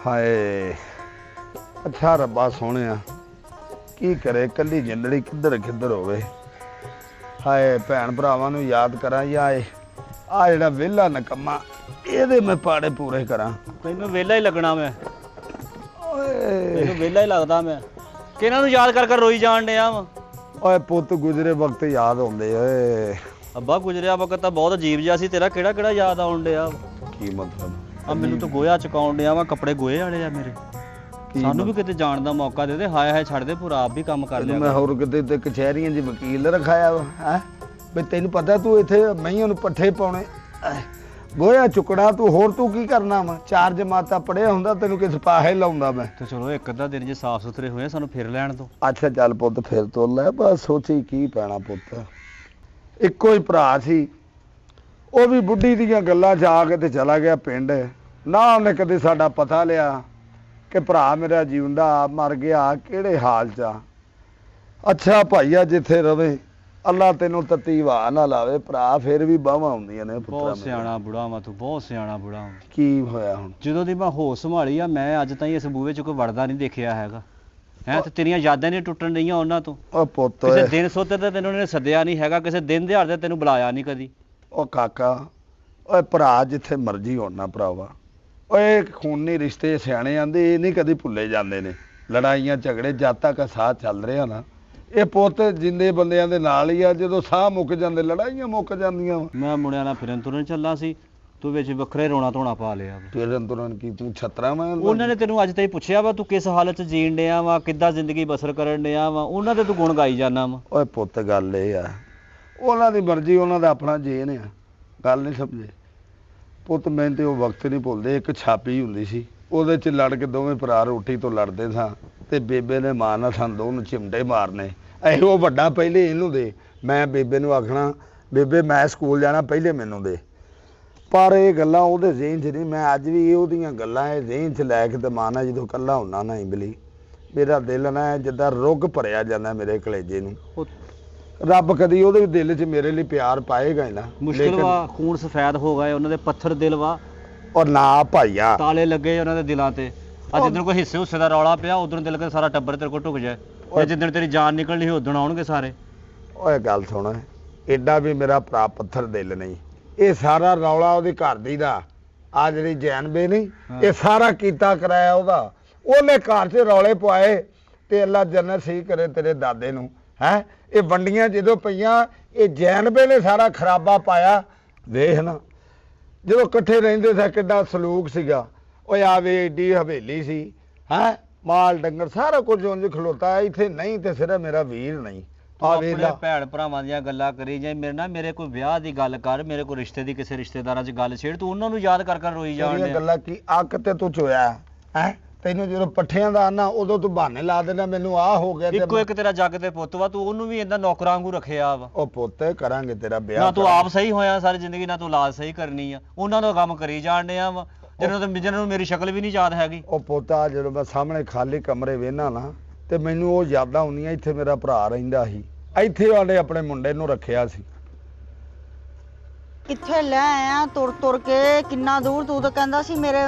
ਹਾਏ ਅੱਛਾ ਰੱਬਾ ਸੋਹਣਿਆ ਕੀ ਕਰੇ ਕੱਲੀ ਜਿੰਦੜੀ ਕਿੱਧਰ ਕਿੱਧਰ ਹੋਵੇ। ਹਾਏ ਭੈਣ ਭਰਾਵਾਂ ਨੂੰ ਯਾਦ ਕਰਾਂ ਜਾਂ ਆ ਜਿਹੜਾ ਵਿਹਲਾ ਨਕਮਾ ਇਹਦੇ ਮੈਂ ਪਾੜੇ ਪੂਰੇ ਕਰਾਂ। ਤੈਨੂੰ ਵਿਹਲਾ ਹੀ ਲੱਗਣਾ ਮੈਂ, ਓਏ ਤੈਨੂੰ ਵਿਹਲਾ ਹੀ ਲੱਗਦਾ ਮੈਂ। ਕਿਹਨਾਂ ਨੂੰ ਯਾਦ ਕਰ ਕਰ ਰੋਈ ਜਾਣ ਡਿਆ ਵਾ। ਓਏ ਪੁੱਤ ਗੁਜ਼ਰੇ ਵਕਤ ਯਾਦ ਆਉਂਦੇ ਓਏ। ਅੱਬਾ ਗੁਜ਼ਰਿਆ ਵਕਤ ਤਾਂ ਬਹੁਤ ਅਜੀਬ ਜਿਹਾ ਸੀ, ਤੇਰਾ ਕਿਹੜਾ ਕਿਹੜਾ ਯਾਦ ਆਉਣ ਡਿਆ। ਕੀ ਮਤਲਬ? ਆ ਮੈਨੂੰ ਤਾਂ ਗੋਇਆ ਚੁਕਾਉਣ ਡਿਆ ਵਾ, ਕੱਪੜੇ ਗੋਏ ਵਾਲੇ ਆ ਮੇਰੇ। ਸਾਨੂੰ ਵੀ ਕਿਤੇ ਜਾਣ ਦਾ ਮੌਕਾ ਦੇ ਦੇ। ਹਾਏ ਹਾਏ ਛੱਡ ਦੇ, ਪੂਰਾ ਆਪ ਵੀ ਕੰਮ ਕਰ ਲਿਆ। ਮੈਂ ਹੋਰ ਕਿਤੇ ਤੇ ਕਚਹਿਰੀਆਂ 'ਚ ਵਕੀਲ ਰਖਾਇਆ ਵਾ ਹੈ ਬਈ ਤੈਨੂੰ ਪਤਾ ਤੂੰ ਇੱਥੇ ਮਈਆਂ ਨੂੰ ਪੱਠੇ ਪਾਉਣੇ ਗੋਇਆ ਚੁੱਕਣਾ ਤੂੰ ਹੋਰ ਤੂੰ ਕੀ ਕਰਨਾ ਵਾ। 4 ਜਮਾਤਾਂ ਪੜ੍ਹਿਆ ਹੁੰਦਾ ਤੈਨੂੰ ਕਿਸ ਪਾਹੇ ਲਾਉਂਦਾ ਮੈਂ। ਤੇ ਚਲੋ ਇੱਕ ਅੱਧਾ ਦਿਨ ਜੇ ਸਾਫ਼ ਸੁਥਰੇ ਹੋਏ ਸਾਨੂੰ ਫਿਰ ਲੈਣ ਦੋ। ਅੱਛਾ ਚੱਲ ਪੁੱਤ ਫਿਰ ਤੋਂ ਲੈ ਬਸ ਸੋਚੀ ਕੀ ਪੈਣਾ ਪੁੱਤ। ਇੱਕੋ ਹੀ ਭਰਾ ਸੀ, ਉਹ ਵੀ ਬੁੱਢੀ ਦੀਆਂ ਗੱਲਾਂ 'ਚ ਆ ਕੇ ਤੇ ਚਲਾ ਗਿਆ ਪਿੰਡ। ਨਾ ਉਹਨੇ ਕਦੇ ਸਾਡਾ ਪਤਾ ਲਿਆ ਕਿ ਭਰਾ ਮੇਰਾ ਜਿਉਂਦਾ ਮਰ ਗਿਆ ਕਿਹੜੇ ਹਾਲ 'ਚ ਆ। ਅੱਛਾ ਭਾਈਆ ਜਿੱਥੇ ਰਵੇ ਅੱਲਾ ਤੈਨੂੰ ਤੱਤੀ ਵਾਹ ਨਾ ਲਾਵੇ ਭਰਾ, ਫਿਰ ਵੀ ਬਾਹਾਂ ਹੁੰਦੀਆਂ ਨੇ ਪੁੱਤਰਾ। ਬਹੁਤ ਸਿਆਣਾ ਬੁੜਾ ਵਾ ਤੂੰ, ਬਹੁਤ ਸਿਆਣਾ ਬੁੜਾ ਵਾ। ਕੀ ਹੋਇਆ ਹੁਣ? ਜਦੋਂ ਦੀ ਮੈਂ ਹੋਸ਼ ਸੰਭਾਲੀ ਆ ਮੈਂ ਅੱਜ ਤਾਈਂ ਇਸ ਬੂਹੇ 'ਚ ਕੋਈ ਵੜਦਾ ਨਹੀਂ ਦੇਖਿਆ ਹੈਗਾ ਹੈ। ਤੇ ਤੇਰੀਆਂ ਯਾਦਾਂ ਨਹੀਂ ਟੁੱਟਣ ਰਹੀਆਂ ਉਹਨਾਂ ਤੋਂ। ਉਹ ਪੁੱਤ ਕਿਸੇ ਦਿਨ ਸੋਤੇ ਤੇ ਤੈਨੂੰ ਉਹਨੇ ਸੱਦਿਆ ਨਹੀਂ ਹੈਗਾ, ਕਿਸੇ ਦਿਨ ਦਿਹਾੜੇ ਤੇ ਤੈਨੂੰ ਬੁਲਾਇਆ ਨਹੀਂ ਕਦੀ। ਉਹ ਕਾਕਾ ਓਏ ਭਰਾ ਜਿੱਥੇ ਮਰਜ਼ੀ ਹੋਣ ਨਾ ਭਰਾਵਾ, ਓਏ ਖੂਨੀ ਰਿਸ਼ਤੇ ਸਿਆਣੇ ਆਂਦੇ ਇਹ ਨਹੀਂ ਕਦੀ ਭੁੱਲੇ ਜਾਂਦੇ ਨੇ। ਲੜਾਈਆਂ ਝਗੜੇ ਜਦ ਤੱਕ ਸਾਹ ਚੱਲ ਰਿਹਾ ਨਾ, ਇਹ ਪੁੱਤ ਜਿੰਦੇ ਬੰਦਿਆਂ ਦੇ ਨਾਲ ਹੀ ਆ। ਜਦੋਂ ਸਾਹ ਮੁੱਕ ਜਾਂਦੇ ਲੜਾਈਆਂ ਮੁੱਕ ਜਾਂਦੀਆਂ ਵਾ। ਮੈਂ ਮੁੰਡਿਆਂ ਨਾਲ ਫਿਰਨ ਤੁਰਨ ਚੱਲਾ ਸੀ, ਤੂੰ ਵਿੱਚ ਵੱਖਰੇ ਰੋਣਾ ਧੋਣਾ ਪਾ ਲਿਆ ਵਾ। ਫਿਰਨ ਤੁਰਨ ਕੀ ਤੂੰ ਛਤਰਾ ਮੈਂ? ਉਹਨਾਂ ਨੇ ਤੈਨੂੰ ਅੱਜ ਤਾਈਂ ਪੁੱਛਿਆ ਵਾ ਤੂੰ ਕਿਸ ਹਾਲਤ 'ਚ ਜੀਣ ਡਿਆ ਵਾ, ਕਿੱਦਾਂ ਜ਼ਿੰਦਗੀ ਬਸਰ ਕਰਨ ਡਿਆ ਵਾ, ਉਹਨਾਂ ਤੇ ਤੂੰ ਗੁਣ ਗਾਈ ਜਾਂਦਾ ਵਾ। ਓਏ ਪੁੱਤ ਗੱਲ ਇਹ ਆ, ਉਹਨਾਂ ਦੀ ਮਰਜ਼ੀ, ਉਹਨਾਂ ਦਾ ਆਪਣਾ ਜੇਨ ਆ। ਗੱਲ ਨਹੀਂ ਸਮਝੇ ਪੁੱਤ। ਮੈਂ ਤੇ ਉਹ ਵਕਤ ਨਹੀਂ ਭੁੱਲਦੇ। ਇੱਕ ਛਾਪੀ ਹੁੰਦੀ ਸੀ, ਉਹਦੇ 'ਚ ਲੜ ਕੇ ਦੋਵੇਂ ਭਰਾ ਰੋਟੀ ਤੋਂ ਲੜਦੇ ਸਾਂ ਤੇ ਬੇਬੇ ਨੇ ਮਾਂ ਨਾਲ ਸਾਨੂੰ ਦੋਨੋਂ ਚਿਮਟੇ ਮਾਰਨੇ। ਇਹੋ ਵੱਡਾ ਪਹਿਲੇ ਇਹਨੂੰ ਦੇ, ਮੈਂ ਬੇਬੇ ਨੂੰ ਆਖਣਾ ਬੇਬੇ ਮੈਂ ਸਕੂਲ ਜਾਣਾ ਪਹਿਲੇ ਮੈਨੂੰ ਦੇ। ਪਰ ਇਹ ਗੱਲਾਂ ਉਹਦੇ ਜ਼ਿਹਨ 'ਚ ਨਹੀਂ। ਮੈਂ ਅੱਜ ਵੀ ਉਹਦੀਆਂ ਗੱਲਾਂ ਇਹ ਜ਼ਿਹਨ 'ਚ ਲੈ ਕੇ ਤੇ ਮਾਨਾ ਜਦੋਂ ਇਕੱਲਾ ਹੁੰਦਾ ਨਾ ਇੰਬਲੀ, ਮੇਰਾ ਦਿਲ ਨਾ ਜਿੱਦਾਂ ਰੁੱਗ ਭਰਿਆ ਜਾਂਦਾ ਮੇਰੇ ਕਲੇਜੇ ਨੂੰ। ਰੱਬ ਕਦੀ ਉਹਦੇ ਦਿਲ 'ਚ ਮੇਰੇ ਲਈ ਪਿਆਰ ਪਾਏਗਾ ਹੀ ਨਾ। ਮੁਸ਼ਕਿਲ ਵਾ, ਖੂਨ ਸਫੈਦ ਹੋ ਗਏ ਉਹਨਾਂ ਦੇ, ਪੱਥਰ ਦਿਲ ਵਾ। ਔਰ ਨਾ ਭਾਈਆ ਤਾਲੇ ਲੱਗੇ ਉਹਨਾਂ ਦੇ ਦਿਲਾਂ ਤੇ। ਅੱਜ ਜਿੱਦਣ ਕੋਈ ਹਿੱਸੇ ਹੁੱਸੇ ਦਾ ਰੌਲਾ ਪਿਆ ਉਦੋਂ ਦਿਲ ਕੇ ਸਾਰਾ ਟੱਬਰ ਤੇਰੇ ਕੋਲ ਢੁਕ ਜਾਏ। ਤੇ ਜਿੱਦਣ ਤੇਰੀ ਜਾਨ ਨਿਕਲਣੀ ਉਦੋਂ ਆਉਣਗੇ ਸਾਰੇ। ਓਏ ਗੱਲ ਸੁਣ, ਐਡਾ ਵੀ ਮੇਰਾ ਭਰਾ ਪੱਥਰ ਦਿਲ ਨਹੀਂ। ਇਹ ਸਾਰਾ ਰੌਲਾ ਉਹਦੀ ਘਰ ਦੀ ਦਾ, ਆ ਜਿਹੜੀ ਜੈਨਬੇ ਨਹੀਂ, ਇਹ ਸਾਰਾ ਕੀਤਾ ਕਰਾਇਆ ਉਹਦਾ। ਉਹਨੇ ਘਰ 'ਚ ਰੌਲੇ ਪਵਾਏ ਤੇ ਅੱਲਾ ਜੰਨਤ ਸਹੀ ਕਰੇ ਤੇਰੇ ਦਾਦੇ ਨੂੰ। ਹੈ ਇਹ ਵੰਡੀਆਂ ਜਦੋਂ ਪਈਆਂ ਇਹ ਜੈਨਬੇ ਨੇ ਸਾਰਾ ਖਰਾਬਾ ਪਾਇਆ। ਵੇਖ ਨਾ ਜਦੋਂ ਇਕੱਠੇ ਰਹਿੰਦੇ ਸੀ ਕਿੱਡਾ ਸਲੂਕ ਸੀਗਾ। ਓਏ ਆਵੇ ਏਡੀ ਹਵੇਲੀ ਸੀ, ਹੈ ਮਾਲ ਡੰਗਰ ਸਾਰਾ ਕੁਝ ਉਂਝ ਖਲੋਤਾ। ਇੱਥੇ ਨਹੀਂ ਤੇ ਸਿਰਫ ਮੇਰਾ ਵੀਰ ਨਹੀਂ। ਆਪਣੇ ਭੈਣ ਭਰਾਵਾਂ ਦੀਆਂ ਗੱਲਾਂ ਕਰੀ ਜਾਏ, ਮੇਰੇ ਕੋਈ ਵਿਆਹ ਦੀ ਗੱਲ ਕਰ, ਮੇਰੇ ਕੋਈ ਰਿਸ਼ਤੇ ਦੀ, ਕਿਸੇ ਰਿਸ਼ਤੇਦਾਰਾਂ 'ਚ ਗੱਲ ਛੇੜ, ਤੂੰ ਉਹਨਾਂ ਨੂੰ ਯਾਦ ਕਰ ਕਰ ਰੋਈ ਜਾਣ ਡਿਆ। ਗੱਲਾਂ ਕੀ ਅੱਕ ਤੇ ਤੂੰ ਚੋਇਆ ਹੈ। ਤੈਨੂੰ ਜਦੋਂ ਪੱਠਿਆਂ ਦਾ ਆਨਾ ਉਦੋਂ ਤੂੰ ਬਹਾਨੇ ਲਾ ਦੇਣਾ ਮੈਨੂੰ ਆਹ ਹੋ ਗਿਆ। ਇੱਕੋ ਇੱਕ ਤੇਰਾ ਜੱਗ ਤੇ ਪੁੱਤ ਵਾ, ਤੂੰ ਉਹਨੂੰ ਵੀ ਏਦਾਂ ਨੌਕਰਾਂ ਵਾਂਗੂ ਰੱਖਿਆ ਵਾ। ਉਹ ਪੁੱਤ ਕਰਾਂਗੇ ਤੇਰਾ ਵਿਆਹ। ਨਾ ਤੂੰ ਆਪ ਸਹੀ ਹੋਇਆ ਸਾਰੀ ਜ਼ਿੰਦਗੀ, ਨਾ ਤੂੰ ਲਾਜ ਸਹੀ ਕਰਨੀ ਆ। ਉਹਨਾਂ ਦਾ ਕੰਮ ਕਰੀ ਜਾਣ ਡਿਆ ਵਾ ਜਿਹਨਾਂ ਨੂੰ ਮੇਰੀ ਸ਼ਕਲ ਵੀ ਨਹੀਂ ਯਾਦ ਹੈਗੀ। ਉਹ ਪੁੱਤਾ ਜਦੋਂ ਮੈਂ ਸਾਹਮਣੇ ਖਾਲੀ ਕਮਰੇ ਵੇਖਣਾ ਨਾ ਤੇ ਮੈਨੂੰ ਉਹ ਯਾਦਾਂ ਆਉਂਦੀਆਂ। ਇੱਥੇ ਮੇਰਾ ਭਰਾ ਰਹਿੰਦਾ ਸੀ, ਇੱਥੇ ਉਹਨੇ ਆਪਣੇ ਮੁੰਡੇ ਨੂੰ ਰੱਖਿਆ ਸੀ। ਕਿੱਥੇ ਲੈ ਆਇਆ ਤੁਰ ਤੁਰ ਕੇ ਕਿੰਨਾ ਦੂਰ? ਤੂੰ ਤਾਂ ਕਹਿੰਦਾ ਸੀ ਮੇਰੇ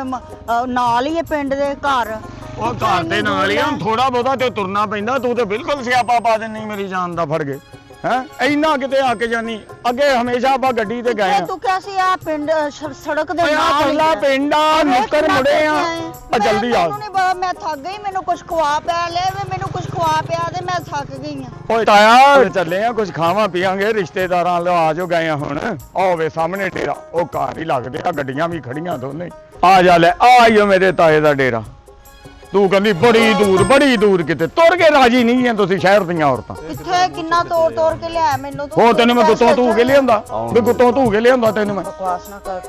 ਨਾਲ ਹੀ ਹੈ ਪਿੰਡ ਦੇ ਘਰ। ਉਹ ਘਰ ਦੇ ਨਾਲ ਹੀ ਆ, ਥੋੜਾ ਬਹੁਤਾ ਤੇ ਤੁਰਨਾ ਪੈਂਦਾ। ਤੂੰ ਤੇ ਬਿਲਕੁਲ ਸਿਆਪਾ ਪਾ ਦਿੰਨੀ ਮੇਰੀ ਜਾਨ ਦਾ ਫੜ ਕੇ। ਹੈ ਇੰਨਾ ਕਿਤੇ ਆ ਕੇ ਜਾਨੀ, ਅੱਗੇ ਹਮੇਸ਼ਾ ਆਪਾਂ ਗੱਡੀ ਤੇ ਗਏ ਆ। ਤੂੰ ਕਿਹਾ ਸੀ ਆ ਪਿੰਡ ਸੜਕ ਦੇ ਨਾਲ ਪਰਲਾ ਪਿੰਡ ਆ, ਨੁੱਕਰ ਮੁੜੇ ਆ। ਜਲਦੀ ਆ। ਮੈਂ ਥੱਕ ਗਈ, ਮੈਨੂੰ ਕੁਝ ਖਵਾ ਪਿਆ ਲੈ, ਮੈਨੂੰ ਕੁਝ ਖਵਾ ਪਿਆ ਤੇ ਮੈਂ ਥੱਕ ਗਈ ਆ। ਓਏ ਤਾਇਆ ਚੱਲੇ ਆ, ਕੁਝ ਖਾਵਾਂ ਪੀਵਾਂਗੇ। ਰਿਸ਼ਤੇਦਾਰਾਂ ਲੋ ਆ ਜੋ ਗਏ ਆ ਹੁਣ। ਹੋਵੇ ਸਾਹਮਣੇ ਡੇਰਾ, ਉਹ ਘਰ ਹੀ ਲੱਗਦੇ ਆ, ਗੱਡੀਆਂ ਵੀ ਖੜੀਆਂ ਦੋਨੇ। ਆ ਜਾ ਲੈ, ਆਇਓ ਮੇਰੇ ਤਾਏ ਦਾ ਡੇਰਾ। ਤੂੰ ਕਹਿੰਦੀ ਬੜੀ ਦੂਰ ਕਿਤੇ ਤੁਰ ਕੇ ਰਾਜੀ ਨਹੀਂ ਆ ਤੁਸੀਂ ਸ਼ਹਿਰ ਦੀਆਂ ਔਰਤਾਂ। ਇੱਥੇ ਕਿੰਨਾ ਤੋੜ ਕੇ ਲਿਆ ਮੈਨੂੰ। ਹੋ ਤੈਨੂੰ ਮੈਂ ਗੁੱਤੋਂ ਧੂ ਕੇ ਲਿਆਂਦਾ, ਵੀ ਗੁੱਤੋਂ ਧੂ ਕੇ ਲਿਆਂਦਾ ਤੈਨੂੰ ਮੈਂ। ਬਕਵਾਸ ਨਾ ਕਰ।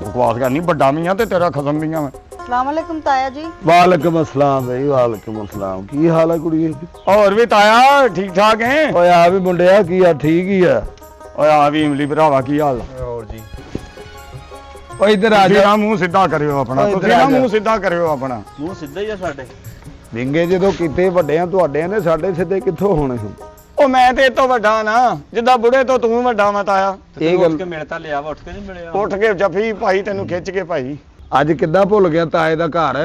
ਬਕਵਾਸ ਕਰਨੀ, ਵੱਡਾ ਮੀਆਂ ਤੇ ਤੇਰਾ ਖਸਮ ਮੀਆਂ ਮੈਂ। अस्सलाम वालेकुम ताया जी। वालेकुम अस्सलाम भाई, वालेकुम अस्सलाम। की हाल है कुड़िए? और भी ताया ठीक ठाक है? ओए आ भी मुंडिया की आ ठीक ही है। ओए आ भी इमली भरावा की हाल है? और जी ओए इधर आ जा। मुंह सीधा करियो अपना, ਤੁਸੀਂ ਨਾ ਮੂੰਹ ਸਿੱਧਾ ਕਰਿਓ ਆਪਣਾ। ਮੂੰਹ ਸਿੱਧਾ ਹੀ ਆ ਸਾਡੇ। ਵਿੰਗੇ ਜਦੋਂ ਕੀਤੇ ਵੱਡਿਆਂ ਤੁਹਾਡਿਆਂ ਨੇ, ਸਾਡੇ ਸਿੱਧੇ ਕਿੱਥੋਂ ਹੋਣੇ ਹੁਣ? ਉਹ ਮੈਂ ਤੇ ਇਹ ਤੋਂ ਵੱਡਾ ਨਾ, ਜਿੱਦਾਂ ਬੁੜੇ ਤੋਂ ਤੂੰ ਵੱਡਾ ਮੈਂ ਤਾਇਆ। ਇਹ ਗੱਲ ਕੇ ਮਿਲਤਾ ਲਿਆ ਵਾ, ਉੱਠ ਕੇ ਨਹੀਂ ਮਿਲਿਆ। ਉੱਠ ਕੇ ਜਫੀ ਭਾਈ ਤੈਨੂੰ ਖਿੱਚ ਕੇ ਭਾਈ। ਅੱਜ ਕਿੱਦਾਂ ਭੁੱਲ ਗਿਆ ਤਾਏ ਦਾ ਘਰ?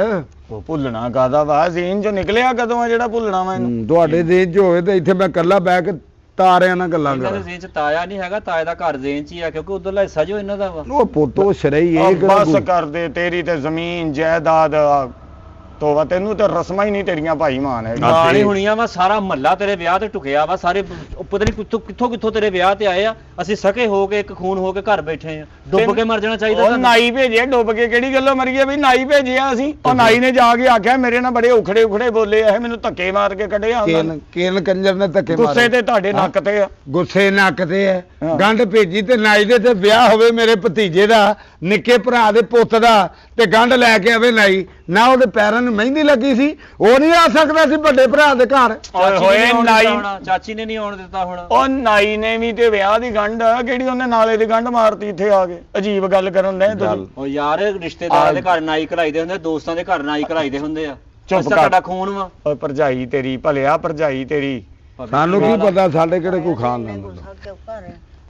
ਉਹ ਭੁੱਲਣਾ ਕਾਦਾ ਵਾ ਜ਼ੇਨ ਚੋਂ ਨਿਕਲਿਆ ਕਦੋਂ ਆ ਜਿਹੜਾ ਭੁੱਲਣਾ ਵਾ ਇਹਨੂੰ? ਤੁਹਾਡੇ ਦੇਸ਼ 'ਚ ਹੋਵੇ ਤੇ ਇੱਥੇ ਮੈਂ ਇਕੱਲਾ ਬਹਿ ਕੇ ਤਾਰਿਆਂ ਨਾਲ ਗੱਲਾਂ ਇਹਨਾਂ ਦੇ ਕਰਾਂ। ਜ਼ੇਨ ਚ ਤਾਇਆ ਨਹੀਂ ਹੈਗਾ, ਤਾਏ ਦਾ ਘਰ ਜ਼ੇਨ ਚ ਹੀ ਆ, ਕਿਉਂਕਿ ਉਧਰਲਾ ਹਿੱਸਾ ਜੋ ਇਹਨਾਂ ਦਾ ਵਾ। ਉਹ ਪੁੱਤੋ ਸ਼ਰਈ ਉਹ ਇਹ ਕਿਹੜਾ ਬਸ ਗੁ- ਕਰਦੇ, ਤੇਰੀ ਤੇ ਜ਼ਮੀਨ ਜਾਇਦਾਦ ਤੋਵਾ, ਤੈਨੂੰ ਤੇ ਰਸਮਾਂ ਹੀ ਨਹੀਂ ਤੇਰੀਆਂ ਭਾਈ ਮਾਨ ਹੈ। ਨਾਲ ਹੀ ਹੁਣੀਆਂ ਵਾ, ਸਾਰਾ ਮਹੱਲਾ ਤੇਰੇ ਵਿਆਹ ਤੇ ਟੁਕਿਆ ਵਾ, ਸਾਰੇ ਪਤਾ ਨਹੀਂ ਕਿੱਥੋਂ ਤੇਰੇ ਵਿਆਹ ਤੇ ਆਏ ਆ। ਅਸੀਂ ਸਕੇ ਹੋ ਕੇ, ਇੱਕ ਖੂਨ ਹੋ ਕੇ ਘਰ ਬੈਠੇ ਆ। ਡੁੱਬ ਕੇ ਮਰ ਜਾਣਾ ਚਾਹੀਦਾ ਉਹ ਸਾਨੂੰ। ਨਾਈ ਭੇਜਿਆ ਡੁੱਬ ਕੇ, ਕਿਹੜੀ ਗੱਲੋਂ ਮਰੀਏ ਬਈ? ਨਾਈ ਭੇਜਿਆ ਅਸੀਂ, ਉਹ ਨਾਈ ਨੇ ਜਾ ਕੇ ਆਖਿਆ ਮੇਰੇ ਨਾਲ ਬੜੇ ਉਖੜੇ ਬੋਲੇ ਆ, ਮੈਨੂੰ ਧੱਕੇ ਮਾਰ ਕੇ ਕੱਢਿਆ ਉਹਨਾਂ ਨੇ। ਕੇਨ ਕੰਜਰ ਨੇ ਧੱਕੇ ਮਾਰੇ। ਗੁੱਸੇ ਤੇ ਤੁਹਾਡੇ ਨੱਕ ਤੇ ਆ। ਗੁੱਸੇ ਨੱਕ ਤੇ ਹੈ ਹਾਂ। ਗੰਢ ਭੇਜੀ ਤੇ ਨਾਈ ਦੇ ਤੇ ਵਿਆਹ ਹੋਵੇ ਮੇਰੇ ਭਤੀਜੇ ਦਾ, ਨਿੱਕੇ ਭਰਾ ਦੇ ਪੁੱਤ ਦਾ, ਤੇ ਗੰਢ ਲੈ ਕੇ ਆਵੇ ਨਾਈ ਨਾ, ਉਹਦੇ ਪੈਰਾਂ ਨੂੰ ਮਹਿੰਦੀ ਲੱਗੀ ਸੀ, ਉਹ ਨਹੀਂ ਆ ਸਕਦਾ ਸੀ ਵੱਡੇ ਭਰਾ ਦੇ ਘਰ। ਓਏ ਹੋਏ ਨਾਈ, ਚਾਚੀ ਨੇ ਨਹੀਂ ਆਉਣ ਦਿੱਤਾ ਹੁਣ। ਉਹ ਨਾਈ ਨੇ ਵੀ ਤੇ ਵਿਆਹ ਦੀ ਗੰਢ ਕਿਹੜੀ ਉਹਨੇ ਨਾਲੇ ਦੀ ਗੰਢ ਮਾਰਤੀ ਇੱਥੇ ਆ ਕੇ। ਅਜੀਬ ਗੱਲ ਕਰਨ ਦੇ ਤੁਸੀਂ। ਉਹ ਯਾਰ ਰਿਸ਼ਤੇਦਾਰਾਂ ਦੇ ਘਰ ਨਾਈ ਘਲਾਈਦੇ ਹੁੰਦੇ, ਦੋਸਤਾਂ ਦੇ ਘਰ ਨਾਈ ਘਲਾਈਦੇ ਹੁੰਦੇ ਆ। ਚੁੱਪ ਅਸਾਂ ਕਰ। ਤੁਹਾਡਾ ਖੂਨ ਵਾ। ਓਏ ਭਰਜਾਈ ਤੇਰੀ ਭਲਿਆ, ਭਰਜਾਈ ਤੇਰੀ। ਸਾਨੂੰ ਕੀ ਪਤਾ ਸਾਡੇ ਕਿਹੜੇ ਕੋਈ ਖਾਨ ਲੈਂਦਾ।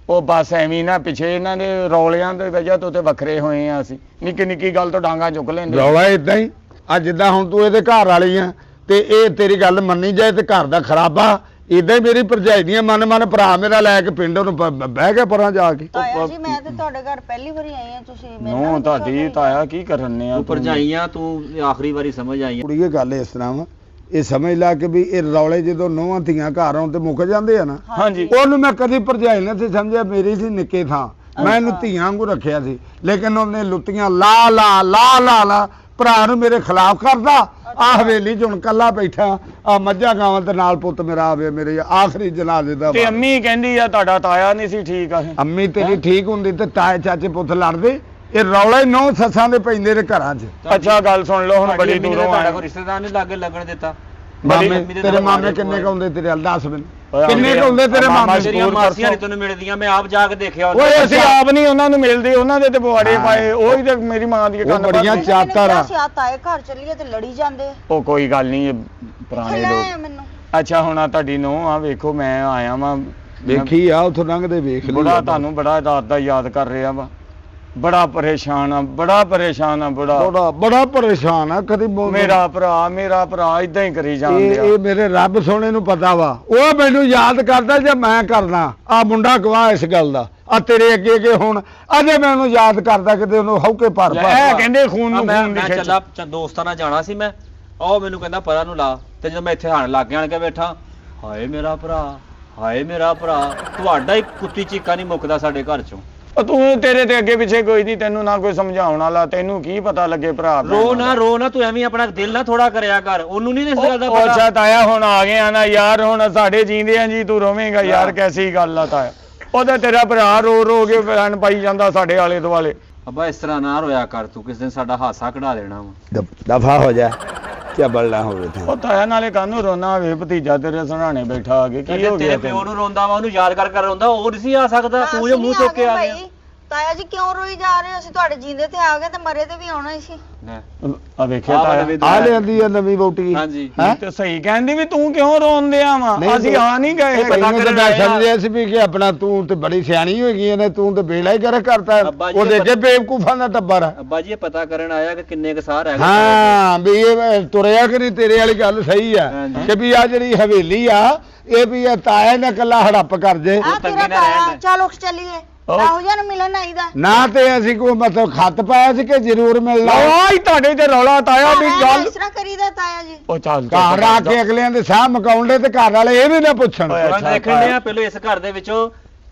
ਉਹ ਬਸ ਐਵੇਂ ਨਾ ਪਿੱਛੇ ਇਹਨਾਂ ਦੇ ਰੌਲਿਆਂ ਦੇ ਵਜ੍ਹਾ ਤੋਂ ਤੇ ਵੱਖਰੇ ਹੋਏ ਆ ਅਸੀਂ। ਨਿੱਕੀ ਨਿੱਕੀ ਗੱਲ ਤੋਂ ਡਾਂਗਾ ਚੁੱਕ ਲੈਂਦੇ। ਰੌਲਾ ਇਦਾਂ ਹੀ ਆ, ਜਿੱਦਾਂ ਹੁਣ ਤੂੰ ਇਹਦੇ ਘਰ ਵਾਲੀ ਆ ਤੇ ਇਹ ਤੇਰੀ ਗੱਲ ਮੰਨੀ ਜਾਏ ਤੇ ਘਰ ਦਾ ਖਰਾਬਾ, ਇਦਾਂ ਹੀ ਮੇਰੀ ਭਰਜਾਈ ਦੀਆਂ ਮਨ ਭਰਾ ਮੇਰਾ ਲੈ ਕੇ ਪਿੰਡ ਉਹਨੂੰ ਬਹਿ ਕੇ ਪਰਾਂ ਜਾ ਕੇ। ਤਾਇਆ ਜੀ ਮੈਂ ਤੇ ਤੁਹਾਡੇ ਘਰ ਪਹਿਲੀ ਵਾਰੀ ਆਈ ਆ, ਤੁਸੀਂ ਮੇਰੇ ਨਾਲ ਨੋ ਗੁੱਸਾ ਤੁਹਾਡੀ ਕਰੀ ਤਾਇਆ ਕੀ ਕਰਨੇ ਆ ਤੂੰ ਭਰਜਾਈਆਂ, ਤੂੰ ਆਖਰੀ ਵਾਰੀ ਸਮਝ ਆਈ ਆ। ਕੁੜੀਏ ਗੱਲ ਇਸ ਤਰ੍ਹਾਂ ਵਾ, ਇਹ ਸਮਝ ਲਾ ਕਿ ਵੀ ਇਹ ਰੌਲੇ ਜਦੋਂ ਨੋਹਾਂ ਧੀਆਂ ਘਰ ਆਉਣ ਤੇ ਮੁੱਕ ਜਾਂਦੇ ਆ ਨਾ। ਹਾਂਜੀ। ਉਹਨੂੰ ਮੈਂ ਕਦੀ ਭਰਜਾਈ ਨੇ ਤੇ ਸਮਝਿਆ ਮੇਰੀ ਸੀ ਨਿੱਕੇ ਥਾਂ, ਮੈਂ ਇਹਨੂੰ ਧੀਆਂ ਵਾਂਗੂ ਰੱਖਿਆ ਸੀ, ਲੇਕਿਨ ਉਹਨੇ ਲੁੱਟੀਆਂ ਲਾ ਭਰਾ ਨੂੰ ਮੇਰੇ ਖਿਲਾਫ ਕਰਦਾ। ਆ ਹਵੇਲੀ 'ਚ ਹੁਣ ਕੱਲਾ ਬੈਠਾ, ਆ ਮੱਝਾਂ ਗਾਵਾਂ ਤੇ ਨਾਲ ਪੁੱਤ ਮੇਰਾ ਆਵੇ ਮੇਰੇ ਆਖਰੀ ਜਨਾਜ਼ੇ ਦਾ। ਤੇ ਅੰਮੀ ਕਹਿੰਦੀ ਆ ਤੁਹਾਡਾ ਤਾਇਆ ਨਹੀਂ ਸੀ ਠੀਕ ਆ। ਅੰਮੀ ਤੇਰੀ ਠੀਕ ਹੁੰਦੀ ਤੇ ਤਾਏ ਚਾਚੇ ਪੁੱਤ ਲੜਦੇ। ਇਹ ਰੌਲੇ ਨੌ ਸੱਸਾਂ ਦੇ ਪੈਂਦੇ ਨੇ ਘਰਾਂ 'ਚ। ਅੱਛਾ ਗੱਲ ਸੁਣ ਲਓ, ਹੁਣ ਬੜੀ ਦੂਰੋਂ ਤੁਹਾਡਾ ਆਇਆ। ਕੋਈ ਰਿਸ਼ਤੇਦਾਰ ਨਹੀਂ ਲਾਗੇ ਲੱਗਣ ਦਿੱਤਾ। ਮਾਮੇ ਅੰਮੀ ਦੇ ਤੇਰੇ ਨਾਲ ਮਾਮੇ ਮਾਰੇ ਕਿੰਨੇ ਕੁ ਆਉਂਦੇ ਤੇਰੇ ਵੱਲ ਦੱਸ ਮੈਨੂੰ, ਓਏ ਕਿੰਨੇ ਕੁ ਆਉਂਦੇ ਆਉਂਦੇ ਤੇਰੇ ਮਾਮਾ ਮਾਮੇ? ਤੇਰੀਆਂ ਸਕੂਲ ਮਾਸੀਆਂ ਨਹੀਂ ਪਰਸੋਂ। ਤੈਨੂੰ ਮਿਲਦੀਆਂ, ਮੈਂ ਆਪ ਜਾ ਕੇ ਦੇਖਿਆ ਓਏ ਅਸੀਂ ਆਪ ਨਹੀਂ ਉਹਨਾਂ ਨੂੰ ਮਿਲਦੇ, ਉਹਨਾਂ ਦੇ ਤੇ ਪਵਾੜੇ ਹਾਂ। ਪਾਏ। ਉਹੀ ਤੇ ਮੇਰੀ ਮਾਂ ਦੀ ਉਹ ਕੰਨ ਬੜੀਆਂ ਭਰਦੀ। ਚਾਤਰ ਆ। ਸੀ ਆ ਤਾਏ ਘਰ ਚੱਲੀਏ ਤੇ ਲੜੀ ਜਾਂਦੇ ਆ। ਉਹ ਕੋਈ ਗੱਲ ਨਹੀਂ, ਇਹ ਪੁਰਾਣੇ ਲੈ ਲੋਕ। ਮੈਨੂੰ ਅੱਛਾ ਹੁਣ ਆ ਤੁਹਾਡੀ ਨੂੰਹ ਆ, ਵੇਖੋ ਮੈਂ ਆਇਆ ਵਾਂ। ਵੇਖੀ ਆ ਉਥੋਂ ਲੰਘਦੇ ਵੇਖ ਲਈ। ਬੜਾ ਤੁਹਾਨੂੰ ਬੜਾ ਰਾਤ ਦਾ ਯਾਦ ਕਰ ਰਿਹਾ ਵਾ, ਬੜਾ ਪਰੇਸ਼ਾਨ ਆ, ਬੜਾ ਪਰੇਸ਼ਾਨ ਆ। ਬੜਾ ਪਰੇਸ਼ਾਨ ਆ। ਕਦੀ ਮੇਰਾ ਭਰਾ ਇਦਾਂ ਹੀ ਕਰੀ ਜਾਂਦੇ ਆ। ਇਹ ਮੇਰੇ ਰੱਬ ਸੋਹਣੇ ਨੂੰ ਪਤਾ ਵਾ, ਉਹ ਮੈਨੂੰ ਯਾਦ ਕਰਦਾ ਜੇ ਮੈਂ ਕਰਦਾ। ਆ ਮੁੰਡਾ ਗਵਾਹ ਇਸ ਗੱਲ ਦਾ, ਆ ਤੇਰੇ ਅੱਗੇ ਹੁਣ ਅਜੇ ਮੈਂ ਉਹਨੂੰ ਯਾਦ ਕਰਦਾ, ਕਿਤੇ ਉਹਨੂੰ ਹੌਕੇ ਭਰ ਇਹ ਕਹਿੰਦੇ ਖੂਨ ਨੂੰ ਮੈਂ ਖੂਨ ਦੀ ਖਿੱਚ। ਚੱਲਾ ਦੋਸਤਾਂ ਨਾਲ ਜਾਣਾ ਸੀ ਮੈਂ, ਉਹ ਮੈਨੂੰ ਕਹਿੰਦਾ ਪਰਾਂ ਨੂੰ ਲਾ, ਤੇ ਜਦੋਂ ਮੈਂ ਇੱਥੇ ਹਾਣ ਲੱਗ ਆਣ ਕੇ ਬੈਠਾ, ਹਾਏ ਮੇਰਾ ਭਰਾ, ਤੁਹਾਡਾ ਹੀ ਕੁੱਤੀ ਚੀਕਾ ਨਹੀਂ ਮੁੱਕਦਾ ਸਾਡੇ ਘਰ ਚੋਂ। ਉਹ ਤੂੰ ਤੇਰੇ ਤੇ ਅੱਗੇ ਪਿੱਛੇ ਕੋਈ ਨਹੀਂ, ਤੈਨੂੰ ਨਾ ਕੋਈ ਸਮਝਾਉਣ ਵਾਲਾ, ਤੈਨੂੰ ਕੀ ਪਤਾ ਲੱਗੇ ਭਰਾ ਰੋ ਨਾ ਤੂੰ ਐਵੇਂ ਆਪਣਾ ਦਿਲ ਨਾ ਥੋੜਾ ਕਰਿਆ ਕਰ, ਉਹਨੂੰ ਨਹੀਂ ਇਸ ਗੱਲ ਦਾ ਉਹ ਅੱਛਾ ਪਤਾ। ਤਾਇਆ ਹੁਣ ਆ ਗਏ ਆ ਨਾ ਯਾਰ, ਹੁਣ ਸਾਡੇ ਜੀਂਦੇ ਆ ਜੀ ਤੂੰ ਰੋਵੇਂਗਾ ਯਾਰ, ਕੈਸੀ ਗੱਲ ਆ ਤਾਇਆ। ਉਹਦੇ ਤੇਰਾ ਭਰਾ ਰੋ ਕੇ ਭੈਣ ਪਾਈ ਜਾਂਦਾ ਸਾਡੇ ਆਲੇ ਦੁਆਲੇ। ਅੱਬਾ ਇਸ ਤਰ੍ਹਾਂ ਨਾ ਰੋਇਆ ਕਰ ਤੂੰ, ਕਿਸ ਦਿਨ ਸਾਡਾ ਹਾਸਾ ਕਢਾ ਦੇਣਾ ਵਾ। ਦਫਾ ਹੋ ਜਾ, ਚੱਬਲ ਨਾ ਹੋਵੇ ਤਾਂ। ਉਹ ਤਾਇਆ ਨਾਲੇ ਕਾਹਨੂੰ ਰੋਣਾ ਹੋਵੇ, ਭਤੀਜਾ ਤੇਰੇ ਸਰਾਣੇ ਬੈਠਾ ਆ ਕੇ ਕੀ ਹੋ ਤੇਰੇ ਗਿਆ ਪਿਓ ਨੂੰ ਰੋਂਦਾ ਵਾ, ਉਹਨੂੰ ਯਾਦ ਕਰ ਰੋਂਦਾ, ਉਹ ਨਹੀਂ ਸੀ ਆ ਸਕਦਾ, ਤੂੰ ਜੋ ਮੂੰਹ ਚੁੱਕ ਕੇ ਆ ਗਿਆ। ਤਾਇਆ ਜੀ ਕਿਉਂ ਰੋਈ ਜਾ ਰਹੇ ਹੋ? ਅਸੀਂ ਤੁਹਾਡੇ ਜੀਂਦੇ ਤੇ ਆ ਗਏ ਤੇ ਮਰੇ ਤੇ ਵੀ ਆਉਣਾ ਹੀ ਸੀ। ਆ ਵੇਖਿਆ ਆਹ ਤਾਇਆ ਵਾਲੇ ਆ ਲਿਆਂਦੀ ਆ ਨਵੀਂ ਵੋਟੀ। ਹਾਂਜੀ। ਹੈਂ? ਤੇ ਸਹੀ ਕਹਿੰਦੀ ਵੀ ਤੂੰ ਕਿਉਂ ਰੋਂਦੇ ਆ ਵਾ, ਨਹੀਂ ਅਸੀਂ ਤੂੰ- ਆ ਨਹੀਂ ਗਏ। ਇਹਨੂੰ ਤਾਂ ਮੈਂ ਸਮਝਿਆ ਸੀ ਵੀ ਕਿ ਆਪਣਾ ਤੂੰ ਤੇ ਬੜੀ ਸਿਆਣੀ ਹੋ ਗਈ ਨੇ, ਤੂੰ ਤੇ ਬੇੜਾ ਹੀ ਕਰ ਕਰਤਾ। ਅੱਬਾ ਜੀ ਉਹਦੇ ਕੇ ਬੇਵਕੂਫਾਂ ਦਾ ਟੱਬਰ ਆ। ਅੱਬਾ ਜੀ ਇਹ ਪਤਾ ਕਰਨ ਆਇਆ ਕਿ ਕਿੰਨੇ ਕ ਸਾਹ ਰਹਿ ਗਏ। ਹਾਂ ਵੀ ਇਹ ਤੁਰਿਆ ਕਿ ਨਹੀਂ, ਤੇਰੇ ਵਾਲੀ ਗੱਲ ਸਹੀ ਆ ਹਾਂਜੀ। ਕਿ ਵੀ ਆ ਜਿਹੜੀ ਹਵੇਲੀ ਆ, ਇਹ ਵੀ ਇਹ ਤਾਇਆ ਨੇ ਕੱਲਾ ਹੜੱਪ ਕਰ ਜੇ। ਆ ਤੰਗੀ ਤੇਰਾ ਨਾ ਰਹਿਣ ਤਾਇਆ, ਦੇ। ਚੱਲ ਉੱਠ ਚੱਲੀਏ। ਰਾਹੂ ਜੀ ਨੂੰ ਮਿਲਣ ਆਈਦਾ। ਨਾ ਤੇ ਅਸੀਂ ਕੋਈ ਮਤਲਬ ਖੱਤ ਪਾਇਆ ਸੀ ਕਿ ਜ਼ਰੂਰ ਮਿਲਣਾ। ਆਈ ਤੁਹਾਡੇ ਤੇ ਰੌਲਾ ਤਾਇਆ ਵੀ ਗੱਲ। ਇਸ ਤਰ੍ਹਾਂ ਕਰੀਦਾ ਤਾਇਆ ਜੀ। ਉਹ ਚੱਲ ਘਰ ਆ ਕੇ ਅਗਲਿਆਂ ਦੇ ਸਾਹ ਮਕਾਉਂਦੇ ਤੇ ਘਰ ਵਾਲੇ ਇਹ ਵੀ ਨਾ ਪੁੱਛਣ। ਓਏ। ਹੁਣ ਅੱਛਾ, ਦੇਖਣ ਡਿਆ ਪਹਿਲਾਂ ਇਸ ਘਰ ਦੇ ਵਿੱਚੋਂ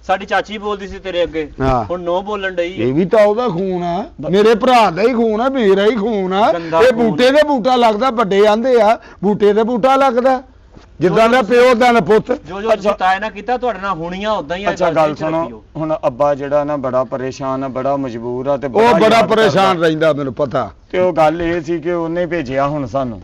ਸਾਡੀ ਚਾਚੀ ਬੋਲਦੀ ਸੀ ਤੇਰੇ ਅੱਗੇ, ਹਾਂ। ਹੁਣ ਨੋ ਬੋਲਣ ਡਈ ਹੈ। ਇਹ ਵੀ ਤਾਂ ਉਹਦਾ ਖੂਨ ਆ, ਮੇਰੇ ਭਰਾ ਦਾ ਹੀ ਖੂਨ ਆ, ਮੇਰਾ ਹੀ ਖੂਨ ਆ। ਗੰਦਾ ਇਹ ਖੂਨ। ਬੂਟੇ ਦੇ ਬੂਟਾ ਲੱਗਦਾ, ਵੱਡੇ ਆਂਦੇ ਆ ਬੂਟੇ ਦੇ ਬੂਟਾ ਲੱਗਦਾ, ਜਿੱਦਾਂ ਦਾ ਪਿਓ ਉਦਾਂ ਦਾ ਪੁੱਤ। ਜੋ ਤੁਸੀਂ ਤਾਏ ਨਾਲ ਕੀਤਾ ਤੁਹਾਡੇ ਨਾਲ ਹੋਣੀਆਂ ਉਦਾਂ ਹੀ ਆ। ਅੱਛਾ ਗੱਲ ਸੁਣੋ, ਹੁਣ ਅੱਬਾ ਜਿਹੜਾ ਨਾ ਬੜਾ ਪਰੇਸ਼ਾਨ ਆ, ਬੜਾ ਮਜਬੂਰ ਆ ਤੇ ਉਹ ਬੜਾ ਯਾਦ ਪਰੇਸ਼ਾਨ ਕਰਦਾ। ਰਹਿੰਦਾ, ਮੈਨੂੰ ਪਤਾ। ਤੇ ਉਹ ਗੱਲ ਇਹ ਸੀ ਕਿ ਉਹਨੇ ਭੇਜਿਆ ਹੁਣ ਸਾਨੂੰ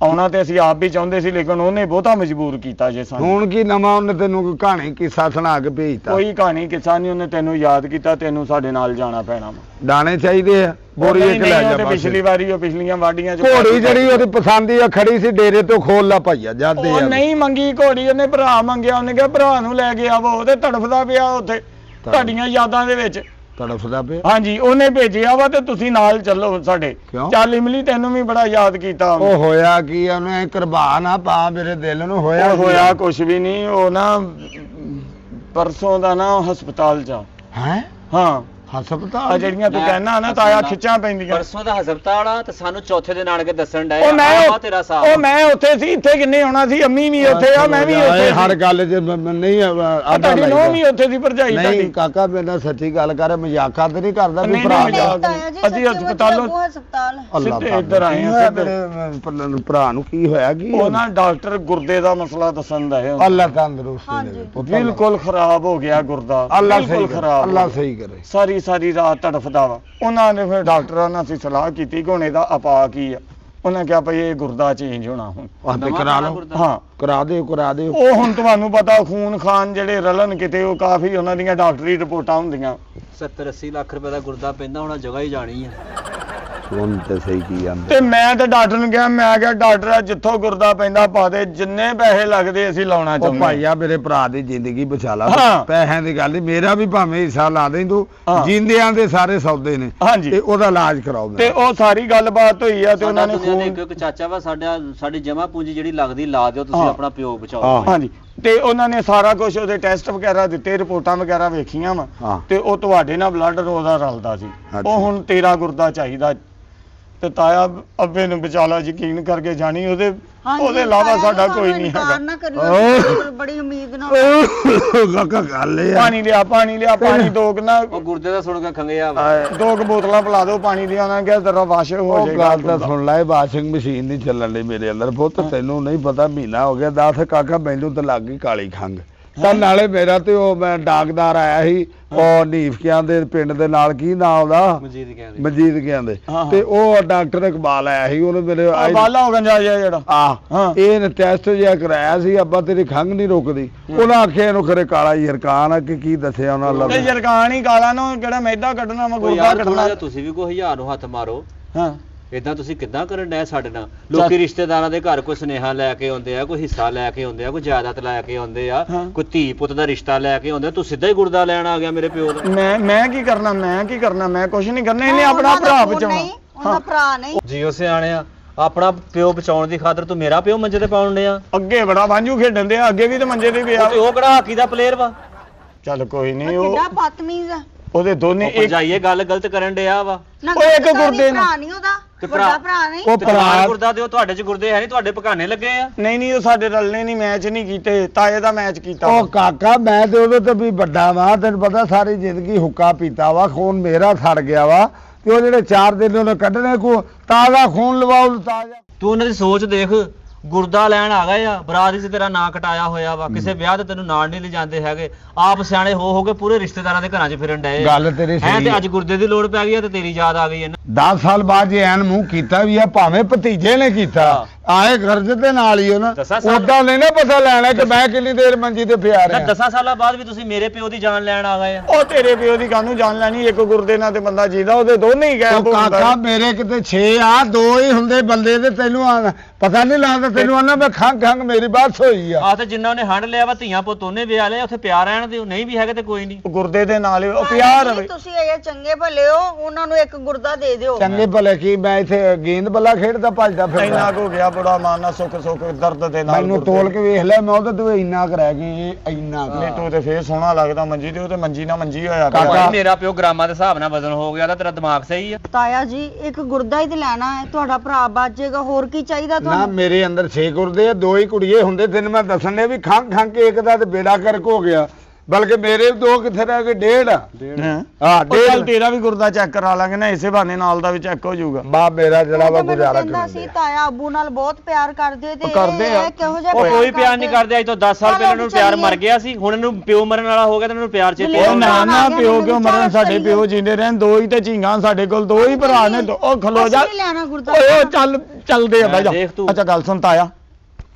ਆਉਣਾ, ਤੇ ਅਸੀਂ ਆਪ ਵੀ ਚਾਹੁੰਦੇ ਸੀ, ਲੇਕਿਨ ਉਹਨੇ ਬਹੁਤਾ ਮਜਬੂਰ ਕੀਤਾ ਜੇ ਸਾਨੂੰ। ਹੁਣ ਕੀ ਨਵਾਂ ਉਹਨੇ ਤੈਨੂੰ ਕੋਈ ਕਹਾਣੀ ਕਿੱਸਾ ਸੁਣਾ ਕੇ ਭੇਜਤਾ? ਕੋਈ ਕਹਾਣੀ ਕਿੱਸਾ ਨਹੀਂ, ਉਹਨੇ ਤੈਨੂੰ ਯਾਦ ਕੀਤਾ, ਤੈਨੂੰ ਸਾਡੇ ਨਾਲ ਜਾਣਾ ਪੈਣਾ ਵਾ। ਦਾਣੇ ਚਾਹੀਦੇ ਆ, ਬੋਰੀ ਇੱਕ ਲੈ ਜਾ। ਪਿਛਲੀ ਵਾਰੀ ਉਹ ਪਿਛਲੀਆਂ ਵਾਢੀਆਂ ਚ ਘੋੜੀ ਜਿਹੜੀ ਉਹਦੀ ਪਸੰਦ ਆ ਖੜੀ ਸੀ ਡੇਰੇ ਤੋਂ, ਖੋਲ ਲਾ ਭਾਈਆ ਜਾਂਦੇ ਉਹ ਆ। ਨਹੀਂ ਮੰਗੀ ਘੋੜੀ, ਉਹਨੇ ਭਰਾ ਮੰਗਿਆ, ਉਹਨੇ ਕਿਹਾ ਭਰਾ ਨੂੰ ਲੈ ਕੇ ਆਵੋ, ਉਹਦੇ ਤੜਫਦਾ ਪਿਆ ਉੱਥੇ ਤੁਹਾਡੀਆਂ ਯਾਦਾਂ ਦੇ ਵਿੱਚ। ਤੜਫਦਾ ਪਿਆ। ਹਾਂਜੀ ਉਹਨੇ ਭੇਜਿਆ ਵਾ ਤੇ ਤੁਸੀਂ ਨਾਲ ਚੱਲੋ ਸਾਡੇ। ਕਿਉਂ? ਚੱਲ ਇਮਲੀ ਤੈਨੂੰ ਵੀ ਬੜਾ ਯਾਦ ਕੀਤਾ ਉਹ ਹੋਇਆ ਕੀ ਆ, ਉਹਨੇ ਕੁਰਬਾਨ ਆ ਪਾ ਮੇਰੇ ਦਿਲ ਨੂੰ ਹੋਇਆ ਉਹ ਕੀ ਹੋਇਆ ਆ? ਕੁਛ ਵੀ ਨਹੀਂ, ਉਹ ਨਾ ਪਰਸੋਂ ਦਾ ਨਾ ਹਸਪਤਾਲ ਚ ਆ। ਹੈਂ ਹਾਂ ਆ ਹਸਪਤਾਲ ਜਿਹੜੀਆਂ ਤੂੰ ਮੈਂ- ਕਹਿਣਾ ਨਾ ਤਾਇਆ ਖਿੱਚਾਂ ਪੈਂਦੀਆਂ। ਪਰਸੋਂ ਦਾ ਹਸਪਤਾਲ ਆ ਤੇ ਸਾਨੂੰ ਚੌਥੇ ਦਿਨ ਆਣ ਕੇ ਦੱਸਣ ਡਏ ਉਹ ਮੈਂ ਆਹ ਤੇਰਾ ਸਾਹ ਉਹ ਮੈਂ ਉੱਥੇ ਸੀ, ਇੱਥੇ ਕਿੰਨੇ ਆਉਣਾ ਸੀ? ਅੰਮੀ ਵੀ ਉੱਥੇ ਆ, ਮੈਂ ਵੀ ਉੱਥੇ ਇਹ ਹਰ ਸੀ। ਗੱਲ 'ਚ ਨਹੀਂ ਆ ਤੁਹਾਡੀ ਨੂੰਹ ਵੀ ਉੱਥੇ ਸੀ, ਭਰਜਾਈ ਨਹੀਂ ਤੁਹਾਡੀ। ਕਾਕਾ ਮੇਰੇ ਨਾਲ ਸੱਚੀ ਗੱਲ ਕਰ, ਮਜ਼ਾਕਾਂ ਤੇ ਨਹੀਂ ਕਰਦਾ ਵੀ ਨਹੀਂ, ਭਰਾ ਨਹੀਂ, ਜਾ ਮਜ਼ਾਕ ਤਾਇਆ ਜੀ ਅਸੀਂ ਸੱਚੀ ਹਸਪਤਾਲੋਂ- ਉਹ ਹਸਪਤਾਲ ਅੱਲਾ ਸਿੱਧੇ ਪਾਕ। ਇੱਧਰ ਆਏ ਆ, ਕੀ ਹੋਇਆ ਸਿੱਧੇ। ਤੇਰੇ ਭਰਾ ਨੂੰ ਕੀ ਹੋਇਆ ਕੀ ਉਹ ਨਾ ਡਾਕਟਰ ਗੁਰਦੇ ਦਾ ਮਸਲਾ ਦੱਸਣ ਦਾ ਹੈ। ਅੱਲਾ ਤੰਦਰੁਸਤੀ ਹਾਂਜੀ। ਦੇਵੇ ਪੁੱਤ। ਬਿਲਕੁਲ ਖਰਾਬ ਹੋ ਗਿਆ ਗੁਰਦਾ, ਅੱਲਾ ਬਿਲਕੁਲ ਸਹੀ ਕਰੇ, ਖਰਾਬ ਅੱਲਾ ਹੋ ਗਿਆ। ਸਹੀ ਕਰੇ। ਸਾਰੀ ਰਾਤ ਤੜਫਦਾ ਵਾ। ਉਹਨਾਂ ਨੇ ਫਿਰ ਡਾਕਟਰਾਂ ਨਾਲ ਅਸੀਂ ਸਲਾਹ ਕੀਤੀ ਕਿ ਹੁਣ ਇਹਦਾ ਆਪਾ ਕੀ ਆ। ਉਹਨਾਂ ਕਿਹਾ ਭਈ ਇਹ ਗੁਰਦਾ ਚੇਂਜ ਹੋਣਾ ਹੁਣ। ਆਹ ਤੇ ਨਵਾਂ ਕਰਾ ਖਾਣਾ ਲਓ, ਗੁਰਦਾ। ਹਾਂ ਕਰਾ ਦਿਓ। ਉਹ ਹੁਣ ਤੁਹਾਨੂੰ ਪਤਾ ਖੂਨ ਖਾਨ ਜਿਹੜੇ ਰਲਣ ਕਿਤੇ ਉਹ ਕਾਫੀ ਉਹਨਾਂ ਦੀਆਂ ਡਾਕਟਰੀ ਰਿਪੋਰਟਾਂ ਹੁੰਦੀਆਂ। 70-80 ਲੱਖ ਰੁਪਏ ਦਾ ਗੁਰਦਾ ਪੈਂਦਾ ਹੋਣਾ, ਜਗ੍ਹਾ ਹੀ ਜਾਣੀ ਆ। ਹੁਣ ਤੇ ਸਹੀ ਕੀ ਆਂਦੇ। ਤੇ ਮੈਂ ਤੇ ਡਾਕਟਰ ਨੂੰ ਕਿਹਾ, ਮੈਂ ਕਿਹਾ ਡਾਕਟਰ ਆ ਜਿੱਥੋਂ ਗੁਰਦਾ ਪੈਂਦਾ ਪਾ ਦੇ, ਜਿੰਨੇ ਪੈਸੇ ਲੱਗਦੇ ਅਸੀਂ ਲਾਉਣਾ ਉਹ ਚਾਹੁੰਦੇ। ਭਾਈਆ ਮੇਰੇ ਭਰਾ ਦੀ ਜ਼ਿੰਦਗੀ ਬਚਾ ਲਾ, ਹਾਂ। ਪੈਸਿਆਂ ਦੀ ਗੱਲ ਨਹੀਂ, ਮੇਰਾ ਵੀ ਭਾਵੇਂ ਹਿੱਸਾ ਲਾ ਦੇ ਤੂੰ, ਹਾਂ। ਜਿੰਦਿਆਂ ਦੇ ਸਾਰੇ ਸੌਦੇ ਨੇ ਹਾਂਜੀ। ਤੇ ਉਹਦਾ ਇਲਾਜ ਕਰਾਓ ਤੇ ਮੇਰਾ। ਉਹ ਸਾਰੀ ਗੱਲਬਾਤ ਹੋਈ ਆ ਤੇ ਉਹਨਾਂ ਨੇ ਦੁਨੀਆ ਦੇ ਖੂਨ ਇੱਕ ਚਾਚਾ ਵਾ ਸਾਡੀ ਜਮਾ ਪੂੰਜੀ ਜਿਹੜੀ ਲੱਗਦੀ ਲਾ ਦਿਓ ਤੁਸੀਂ, ਹਾਂ। ਆਪਣਾ ਪਿਓ ਬਚਾਓ। ਹਾਂ। ਹਾਂਜੀ ਤੇ ਉਹਨਾਂ ਨੇ ਸਾਰਾ ਕੁਝ ਉਹਦੇ ਟੈਸਟ ਵਗੈਰਾ ਦਿੱਤੇ, ਰਿਪੋਰਟਾਂ ਵਗੈਰਾ ਵੇਖੀਆਂ ਵਾ ਹਾਂ। ਤੇ ਉਹ ਤੁਹਾਡੇ ਨਾਲ ਬਲੱਡ ਉਹਦਾ ਰਲਦਾ ਸੀ। ਅੱਛਾ। ਉਹ ਹੁਣ ਤੇਰਾ ਗੁਰਦਾ ਚਾਹੀਦਾ ਤੇ ਤਾਇਆ ਅੱਬੇ ਨੂੰ ਵਿਚਾਲਾ ਯਕੀਨ ਕਰਕੇ ਜਾਣੀ, ਉਹਦੇ ਇਲਾਵਾ ਸਾਡਾ ਕੋਈ ਨਹੀਂ ਹੈਗਾ। ਨਾ ਕਰਿਓ, ਬੜੀ ਉਮੀਦ ਨਾਲ ਕਾਕਾ ਗੱਲ ਇਹ ਆ, ਪਾਣੀ ਲਿਆ ਪਾਣੀ ਦੋ ਕੁ ਨਾ ਉਹ ਗੁਰਦੇ ਦਾ ਸੁਣ ਕੇ ਖੰਗਿਆ ਵਾ। ਦੋ ਕੁ ਬੋਤਲਾਂ ਪਿਲਾ ਦਿਓ ਪਾਣੀ ਦੀਆਂ। ਉਹਨਾਂ ਕਿਹਾ ਤੇਰਾ ਵਾਸ਼ ਹੋ ਉਹ ਜਾਏਗਾ। ਗੱਲ ਤਾਂ ਸੁਣ ਲੈ, ਵਾਸ਼ਿੰਗ ਮਸ਼ੀਨ ਨਹੀਂ ਚੱਲਣ ਲਈ ਮੇਰੇ ਅੰਦਰ ਪੁੱਤ, ਤੈਨੂੰ ਨਹੀਂ ਪਤਾ ਮਹੀਨਾ ਹੋ ਗਿਆ 10 ਕਾਕਾ, ਮੈਨੂੰ ਤਾਂ ਲੱਗ ਗਈ ਕਾਲੀ ਖੰਗ। ਤਾਂ ਨਾਲੇ ਮੇਰਾ ਤੇ ਉਹ ਮੈਂ ਡਾਕਦਾਰ ਆਇਆ ਸੀ ਉਹ ਨੀਫਕਿਆਂ ਦੇ ਪਿੰਡ ਦੇ ਨਾਲ, ਕੀ ਨਾਮ ਉਹਦਾ, ਮਜੀਦ ਕਹਿੰਦੇ ਮਜੀਦ ਕਹਿੰਦੇ, ਹਾਂ। ਤੇ ਉਹ ਡਾਕਟਰ ਇਕਬਾਲ ਆਇਆ ਸੀ, ਉਹਨੇ ਮੇਰੇ ਬਾਲਾ ਹੋ ਗਿਆ ਜਿਹੜਾ ਹਾਂ। ਇਹ ਟੈਸਟ ਜਿਹਾ ਕਰਾਇਆ ਸੀ, ਅੱਬਾ ਤੇਰੀ ਖੰਘ ਨਹੀਂ ਰੁਕਦੀ। ਉਹਨਾਂ ਆਖਿਆ ਇਹਨੂੰ ਖਰੇ ਕਾਲਾ ਯਰਕਾਨ ਆ ਕਿ ਕੀ ਦੱਸਿਆ ਉਹਨਾਂ ਤੇ ਲੱਗ। ਜਰਕਾਨ ਹੀ ਕਾਲਾ ਨੂੰ ਕਿਹੜਾ ਮੈਦਾ ਕੱਢਣਾ ਵਾ, ਉਹ ਗੁਰਦਾ ਯਾਰ ਥੋੜਾ ਕੱਢਣਾ। ਜਿਹਾ ਤੁਸੀਂ ਵੀ ਕੋਈ 1000 ਨੂੰ ਹੱਥ ਮਾਰੋ। ਹਾਂ ਇਦਾਂ ਤੁਸੀਂ ਕਿੱਦਾਂ ਕਰਨ ਡਏ ਸਾਡੇ ਨਾਲ? ਲੋਕੀ ਰਿਸ਼ਤੇਦਾਰਾਂ ਦੇ ਘਰ ਕੋਈ ਸੁਨੇਹਾ ਲੈ ਕੇ ਆਉਂਦੇ ਆ, ਕੋਈ ਹਿੱਸਾ ਲੈ ਕੇ ਆਉਂਦੇ ਆ, ਕੋਈ ਜਾਇਦਾਦ ਲੈ ਕੇ ਆਉਂਦੇ ਆ, ਹਾਂ। ਕੋਈ ਧੀ ਪੁੱਤ ਦਾ ਰਿਸ਼ਤਾ ਲੈ ਕੇ ਆਉਂਦੇ ਆ, ਤੂੰ ਸਿੱਧਾ ਹੀ ਗੁਰਦਾ ਲੈਣ ਆ ਗਿਆ ਮੇਰੇ ਪਿਓ ਦਾ। ਮੈਂ ਕੀ ਕਰਨਾ, ਮੈਂ ਕੁਛ ਨਹੀਂ ਕਰਨਾ। ਇਹਨੇ ਆਪਣਾ ਭਰਾ ਬਚਾਉਣਾ। ਉਹਦਾ ਭਰਾ ਨਹੀਂ। ਜੀਓ ਸਿਆਣਿਆ, ਆਪਣਾ ਪਿਓ ਬਚਾਉਣ ਦੀ ਖਾਤਰ ਤੂੰ ਮੇਰਾ ਪਿਓ ਮੰਜੇ ਤੇ ਪਾਉਣ ਡਿਆ। ਅੱਗੇ ਬੜਾ ਵਾਂਝੂ ਖੇਡਣ ਦੇ, ਅੱਗੇ ਵੀ ਤੇ ਮੰਜੇ ਤੇ ਪਿਆ। ਤੇ ਉਹ ਕਿਹੜਾ ਹਾਕੀ ਦਾ ਪਲੇਅਰ ਵਾ? ਚੱਲ ਕੋਈ ਨਹੀਂ, ਉਹ ਕਿੱਡਾ ਬਦਤਮੀਜ਼ ਆ। ਉਹਦੇ ਦੋਨੇ ਉਹ ਜਾਈਏ ਗੱਲ ਗਲਤ ਕਰਨ ਡਿਆ ਵਾ। ਨਾ ਉਹ ਇੱਕ ਗੁਰਦੇ ਨੂੰ- ਭਰਾ ਨਹੀਂ ਉਹਦਾ, ਤੇ ਵੱਡਾ ਭਰਾ ਨਹੀਂ। ਉਹ ਤੇ ਨਾਲ ਭਰਾ ਗੁਰਦਾ ਦਿਓ, ਤੁਹਾਡੇ ਚ ਗੁਰਦੇ ਹੈ ਨਹੀਂ, ਤੁਹਾਡੇ ਪਕਾਨੇ ਲੱਗੇ ਆ। ਨਹੀਂ ਉਹ ਸਾਡੇ ਰਲਨੇ ਨਹੀਂ, ਮੈਚ ਨਹੀਂ ਕੀਤੇ, ਤਾਏ ਦਾ ਮੈਚ ਕੀਤਾ। ਉਹ ਕਾਕਾ ਮੈਂ ਤੇ ਉਹਦੇ ਤੋਂ ਵੀ ਵੱਡਾ ਵਾ, ਤੈਨੂੰ ਪਤਾ ਸਾਰੀ ਜ਼ਿੰਦਗੀ ਹੁੱਕਾ ਪੀਤਾ ਵਾ, ਖੂਨ ਮੇਰਾ ਸੜ ਗਿਆ ਵਾ, ਤੇ ਉਹ ਜਿਹੜੇ 4 ਦਿਨ ਉਹਨੇ ਕੱਢਣੇ ਕੋ ਤਾਜ਼ਾ ਖੂਨ ਲਵਾਉ ਤਾਜ਼ਾ। ਤੂੰ ਉਹਨਾਂ ਦੀ ਸੋਚ ਦੇਖ, ਗੁਰਦਾ ਲੈਣ ਆ ਗਏ ਆ, ਬਰਾਤ ਵਿੱਚ ਤੇਰਾ ਨਾਂ ਕਟਾਇਆ ਹੋਇਆ ਵਾ, ਕਿਸੇ ਵਿਆਹ ਤੇ ਤੈਨੂੰ ਨਾਲ ਨਹੀਂ ਲਿਜਾਂਦੇ ਹੈਗੇ, ਆਪ ਸਿਆਣੇ ਹੋ ਕੇ ਪੂਰੇ ਰਿਸ਼ਤੇਦਾਰਾਂ ਦੇ ਘਰਾਂ 'ਚ ਫਿਰਨ ਡਏ ਆ। ਗੱਲ ਤੇਰੀ ਹੈਂ ਸਹੀ ਤੇ ਹੈ। ਅੱਜ ਗੁਰਦੇ ਦੀ ਲੋੜ ਪੈ ਗਈ ਆ ਤੇ ਤੇਰੀ ਯਾਦ ਆ ਗਈ ਹੈ ਨਾ। 10 ਸਾਲ ਬਾਅਦ ਜੇ ਐਨ ਮੂੰਹ ਕੀਤਾ ਵੀ ਆ, ਭਾਵੇਂ ਭਤੀਜੇ ਨੇ ਕੀਤਾ, ਆਏ ਗਰਜ ਦੇ ਨਾਲ ਹੀ ਉਹਨਾਂ, 10 ਸਾਲ ਉਦਾਂ ਨਹੀਂ ਨਾ ਪਤਾ ਲੈਣਾ ਕਿ ਮੈਂ ਕਿੰਨੀ ਦੇਰ ਮੰਜੀ ਤੇ ਪਿਆ ਤਾਂ ਰਿਹਾ। 10 ਸਾਲਾਂ ਬਾਅਦ ਵੀ ਤੁਸੀਂ ਮੇਰੇ ਪਿਓ ਦੀ ਜਾਨ ਲੈਣ ਆ ਗਏ ਆ। ਉਹ ਤੇਰੇ ਪਿਓ ਦੀ ਕਾਹਨੂੰ ਜਾਣ ਲੈਣੀ, ਇੱਕ ਗੁਰਦੇ ਨਾਲ ਤੇ ਬੰਦਾ ਜੀਦਾ, ਉਹਦੇ ਦੋਨੇ ਹੀ ਗਾਇਬ ਉਹ ਹੋ ਕਾਕਾ ਮੇਰੇ ਕਿਤੇ 6 ਆ, 2 ਹੀ ਹੁੰਦੇ ਬੰਦੇ ਤੇ ਤੈਨੂੰ ਪਤਾ ਨਹੀਂ ਲੱਗਦਾ, ਤੈਨੂੰ ਆਨਾ ਮੈਂ ਖੰਗ ਮੇਰੀ ਬਾਤ ਹੋਈ ਆ। ਆ ਤੇ ਜਿੰਨਾ ਉਹਨੇ ਹੰਡ ਲਿਆ ਵਾ, ਧੀਆਂ ਪੁੱਤ ਉਹਨੇ ਵਿਆਹ ਲਿਆ, ਉੱਥੇ ਪਿਆਰ ਰਹਿਣ ਦਿਓ, ਨਹੀਂ ਵੀ ਹੈਗੇ ਤੇ ਕੋਈ ਨਹੀਂ। ਗੁਰਦੇ ਦੇ ਨਾਲ ਉਹ ਪਿਆਰ ਰਵੇ। ਤੁਸੀਂ ਇਹ ਚੰਗੇ ਭਲੇ ਹੋ, ਉਹਨਾਂ ਨੂੰ ਇੱਕ ਗੁਰਦਾ ਦੇ ਦਿਓ। ਚੰਗੇ ਭਲੇ ਕੀ, ਮੈਂ ਇੱਥੇ ਗੇਂਦ ਬੱਲਾ ਖੇਡਦਾ ਭੱਜਦਾ ਇੰਨਾ ਫਿਰਦਾ, ਕੁ ਹੋ ਗਿਆ ਬੜਾ ਮਾਨਾ, ਸੁੱਖ ਦਰਦ ਦੇ ਨਾਲ। ਮੈਨੂੰ ਤੋਲ ਕੇ ਵੇਖ ਲੈ, ਮੈਂ ਉਹਦੇ ਤੋਂ ਇੰਨਾ ਕੁ ਰਹਿ ਗਈ, ਇੰਨਾ ਕੁ। ਨਹੀਂ ਤੂੰ ਤੇ ਫੇਰ ਸੋਹਣਾ ਲੱਗਦਾ ਮੰਜੀ ਤੇ, ਉਹ ਤੇ ਮੰਜੀ ਨਾਲ ਮੰਜੀ ਹੋਇਆ ਪਿਆ। ਕਾਕਾ- ਭਾਈ ਮੇਰਾ ਪਿਓ ਗ੍ਰਾਮਾਂ ਦੇ ਹਿਸਾਬ ਨਾਲ ਵਜ਼ਨ ਹੋ ਗਿਆ ਤਾਂ ਤੇਰਾ ਦਿਮਾਗ ਸਹੀ ਆ। ਤਾਇਆ ਜੀ ਇੱਕ ਗੁਰਦਾ ਹੀ ਤੇ ਲੈਣਾ ਹੈ, ਤੁਹਾਡਾ ਭਰਾ ਬਚ ਜਾਏਗਾ, ਹੋਰ ਕੀ ਚਾਹੀਦਾ ਨਾ ਤੁਹਾਨੂੰ? ਮੇਰੇ ਅੰਦਰ 6 ਗੁਰਦੇ ਆ, 2 ਹੀ ਕੁੜੀਏ ਹੁੰਦੇ, ਤੈਨੂੰ ਮੈਂ ਦੱਸਣ ਦੇ ਵੀ ਖੰਗ ਕੇ ਇੱਕ ਦਾ ਤੇ ਬੇੜਾ ਕਰਕ ਹੋ ਗਿਆ, ਬਲਕਿ ਮੇਰੇ 2 ਕਿੱਥੇ ਰਹਿ ਗਏ, 1.5 ਹਾਂ ਹਾਂ ਉਹ ਚੱਲ 1.5 ਤੇਰਾ ਵੀ ਗੁਰਦਾ ਚੈੱਕ ਕਰਾ ਲਾਂਗੇ ਨਾ, ਇਸੇ ਬਹਾਨੇ ਨਾਲ ਦਾ ਵੀ ਚੈੱਕ ਹੋ ਜਾਊਗਾ। ਬਾ ਮੇਰਾ ਜਿਹੜਾ ਵਾ ਉਹ ਤਾਂ ਮੈਨੂੰ ਗੁਜ਼ਾਰਾ ਕਹਿੰਦਾ ਕਰਨ ਸੀ ਡਿਆ। ਤਾਇਆ ਅੱਬੂ ਨਾਲ ਬਹੁਤ ਪਿਆਰ ਕਰਦੇ ਤੇ ਉਹ ਕਰਦੇ ਆ। ਇਹ ਕਿਹੋ ਜਿਹਾ ਉਹ ਕੋਈ ਪਿਆਰ ਨਹੀਂ ਕਰਦੇ, ਅੱਜ ਤੋਂ 10 ਸਾਲ ਪਹਿਲਾਂ ਇਹਨੂੰ ਪਿਆਰ ਚੱਲੀਏ। ਮਰ ਗਿਆ ਸੀ, ਹੁਣ ਇਹਨੂੰ ਪਿਓ ਮਰਨ ਵਾਲਾ ਹੋ ਗਿਆ ਤੇ ਇਹਨੂੰ ਪਿਆਰ ਚੇਤੇ ਉਹ ਉਹ ਨਾ ਨਾ ਆ ਗਿਆ, ਪਿਓ ਮੈਨੂੰ ਕਿਉਂ ਮਰਨ, ਵਿਚਾਰ ਸਾਡੇ ਪਿਓ ਜਿੰਦੇ ਰਹਿਣ, 2 ਹੀ ਤੇ ਝੀਂਗਾਂ ਸਾਡੇ ਕੋਲ, 2 ਹੀ ਭਰਾ ਨੇ, ਉਹ ਖਲੋ ਜਾ। ਅਸੀਂ ਨੀ ਲੈਣਾ ਗੁਰਦਾ। ਓਏ ਉਹ ਚੱਲਦੇ ਆ ਬਾਈ ਜਾ। ਦੇਖ ਤੂੰ। ਅੱਛਾ ਗੱਲ ਸੁਣ ਤਾਇਆ,